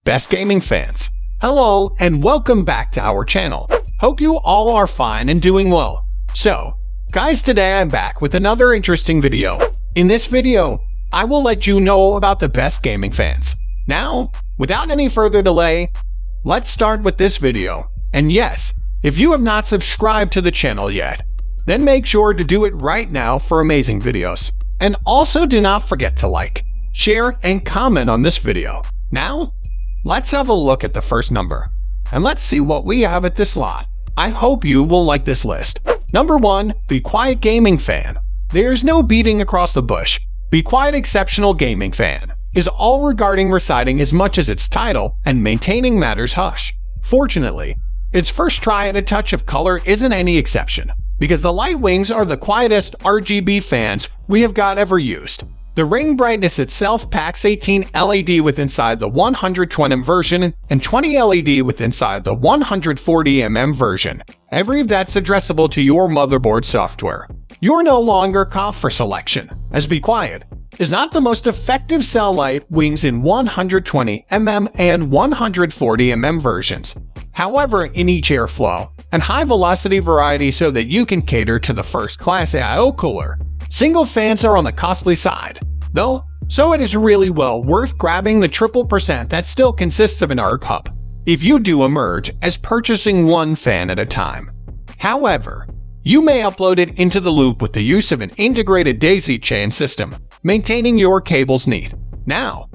best gaming fans. Hello and welcome back to our channel. Hope you all are fine and doing well. So, guys, today I'm back with another interesting video. In this video, I will let you know about the best gaming fans. Now, without any further delay, let's start with this video. And yes, if you have not subscribed to the channel yet, then make sure to do it right now for amazing videos. And also do not forget to like, share, and comment on this video. Now, let's have a look at the first number. And let's see what we have at this lot. I hope you will like this list. Number 1, Be Quiet Gaming Fan. There's no beating across the bush. Be Quiet Exceptional Gaming Fan is all regarding reciting as much as its title and maintaining matters hush. Fortunately, its first try at a touch of color isn't any exception, because the light wings are the quietest RGB fans we have got ever used. The ring brightness itself packs 18 LED with inside the 120mm version and 20 LED with inside the 140mm version. Every of that's addressable to your motherboard software. You're no longer caught for selection, as Be Quiet is not the most effective cell light wings in 120mm and 140mm versions. However, in each airflow and high velocity variety so that you can cater to the first-class AIO cooler. Single fans are on the costly side, though, so it is really well worth grabbing the triple percent that still consists of an ARC hub, if you do emerge as purchasing one fan at a time. However, you may upload it into the loop with the use of an integrated daisy chain system, maintaining your cables neat. Now,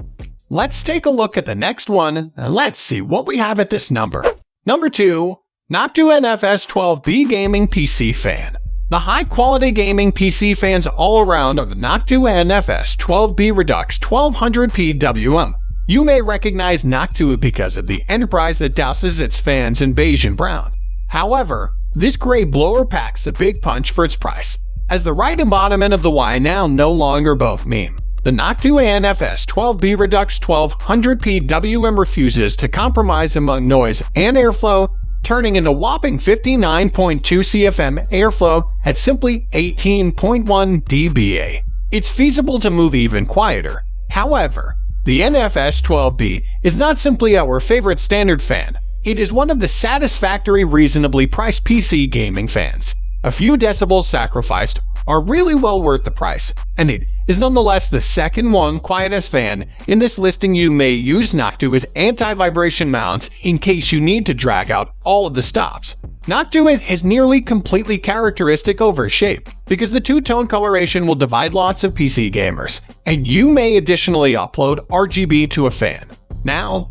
let's take a look at the next one, and let's see what we have at this number. Number 2, Noctua NFS12B Gaming PC Fan. The high-quality gaming PC fans all around are the Noctua NFS12B Redux 1200 PWM. You may recognize Noctua because of the enterprise that douses its fans in beige and brown. However, this gray blower packs a big punch for its price, as the right embodiment of the Y now no longer both meme. The Noctua NFS12B Redux 1200 PWM refuses to compromise among noise and airflow, turning into whopping 59.2 CFM airflow at simply 18.1 dBA. It's feasible to move even quieter. However, the NFS12B is not simply our favorite standard fan. It is one of the satisfactory, reasonably priced PC gaming fans. A few decibels sacrificed are really well worth the price, and it is nonetheless the second quietest fan in this listing. You may use Noctua's anti-vibration mounts in case you need to drag out all of the stops. Noctua is nearly completely characteristic over shape, because the two-tone coloration will divide lots of PC gamers, and you may additionally upload RGB to a fan. Now,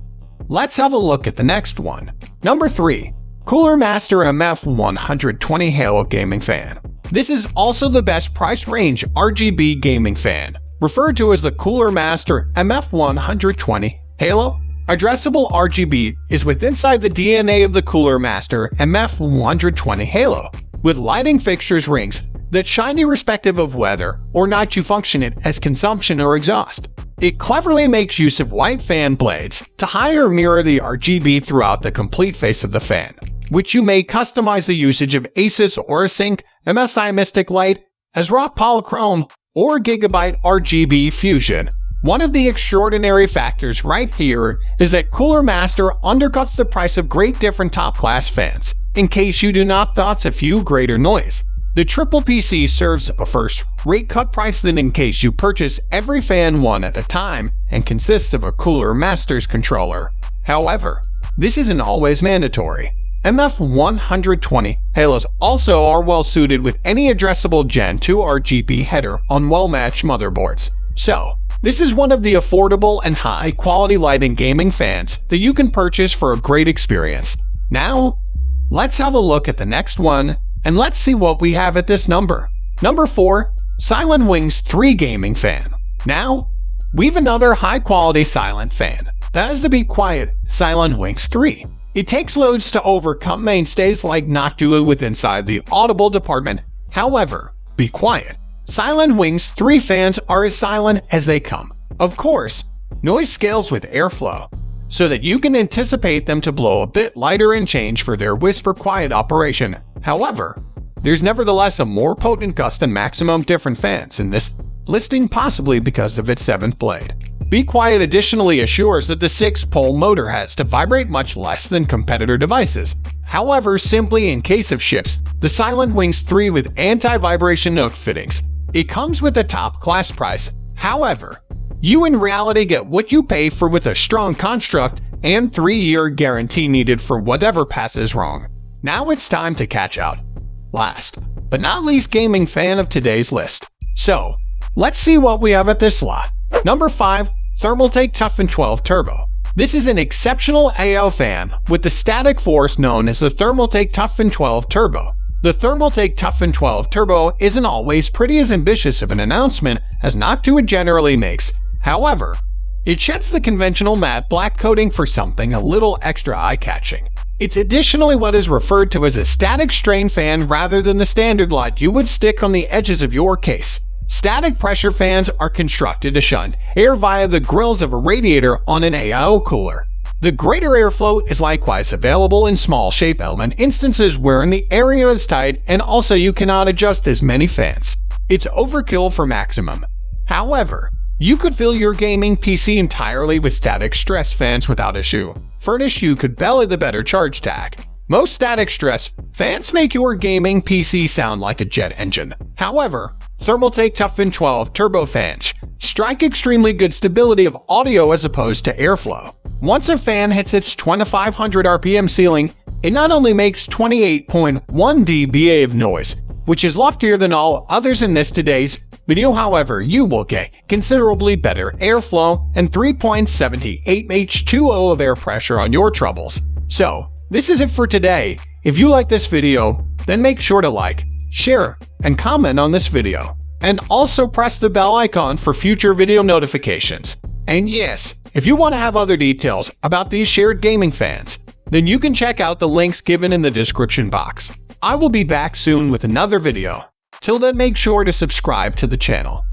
let's have a look at the next one. Number 3, Cooler Master MF120 Halo Gaming Fan. This is also the best price range RGB gaming fan, referred to as the Cooler Master MF120 Halo. Addressable RGB is with inside the DNA of the Cooler Master MF120 Halo, with lighting fixtures rings that shine irrespective of whether or not you function it as consumption or exhaust. It cleverly makes use of white fan blades to higher mirror the RGB throughout the complete face of the fan, which you may customize the usage of ASUS Aurosync MSI Mystic Light, ASRock Polychrome, or Gigabyte RGB Fusion. One of the extraordinary factors right here is that Cooler Master undercuts the price of great different top-class fans, in case you do not thoughts a few greater noise. The triple PC serves a first-rate cut price than in case you purchase every fan one at a time and consists of a Cooler Master's controller. However, this isn't always mandatory. MF120 Halos also are well suited with any addressable Gen 2 RGB header on well-matched motherboards. So, this is one of the affordable and high-quality lighting gaming fans that you can purchase for a great experience. Now, let's have a look at the next one, and let's see what we have at this number. Number 4, Silent Wings 3 Gaming Fan. Now, we've another high-quality silent fan. That is the Be Quiet Silent Wings 3. It takes loads to overcome mainstays like Noctua with inside the audible department. However, Be Quiet Silent Wings 3 fans are as silent as they come. Of course, noise scales with airflow, so that you can anticipate them to blow a bit lighter and change for their whisper quiet operation. However, there's nevertheless a more potent gust and maximum different fans in this listing, possibly because of its 7th blade. Be Quiet additionally assures that the 6-pole motor has to vibrate much less than competitor devices. However, simply in case of ships, the Silent Wings 3 with anti-vibration note fittings. It comes with a top-class price. However, you in reality get what you pay for with a strong construct and 3-year guarantee needed for whatever passes wrong. Now it's time to catch out. Last, but not least gaming fan of today's list. So, let's see what we have at this slot. Number 5. Thermaltake Toughfan 12 Turbo. This is an exceptional AO fan with the static force known as the Thermaltake Toughfan 12 Turbo. The Thermaltake Toughfan 12 Turbo isn't always pretty as ambitious of an announcement as Noctua generally makes. However, it sheds the conventional matte black coating for something a little extra eye-catching. It's additionally what is referred to as a static strain fan rather than the standard lot you would stick on the edges of your case. Static pressure fans are constructed to shunt air via the grills of a radiator on an AO cooler. The greater airflow is likewise available in small shape element instances wherein the area is tight and also you cannot adjust as many fans. It's overkill for maximum. However, you could fill your gaming PC entirely with static stress fans without issue. Furnish you could belly the better charge tag. Most static stress fans make your gaming PC sound like a jet engine. However, Thermaltake Toughfan 12 Turbo fans strike extremely good stability of audio as opposed to airflow. Once a fan hits its 2500 RPM ceiling, it not only makes 28.1 dBA of noise, which is loftier than all others in today's video. However, you will get considerably better airflow and 3.78 H2O of air pressure on your troubles. So, this is it for today. If you like this video, then make sure to like, share, and comment on this video. And also press the bell icon for future video notifications. And yes, if you want to have other details about these shared gaming fans, then you can check out the links given in the description box. I will be back soon with another video. Till then, make sure to subscribe to the channel.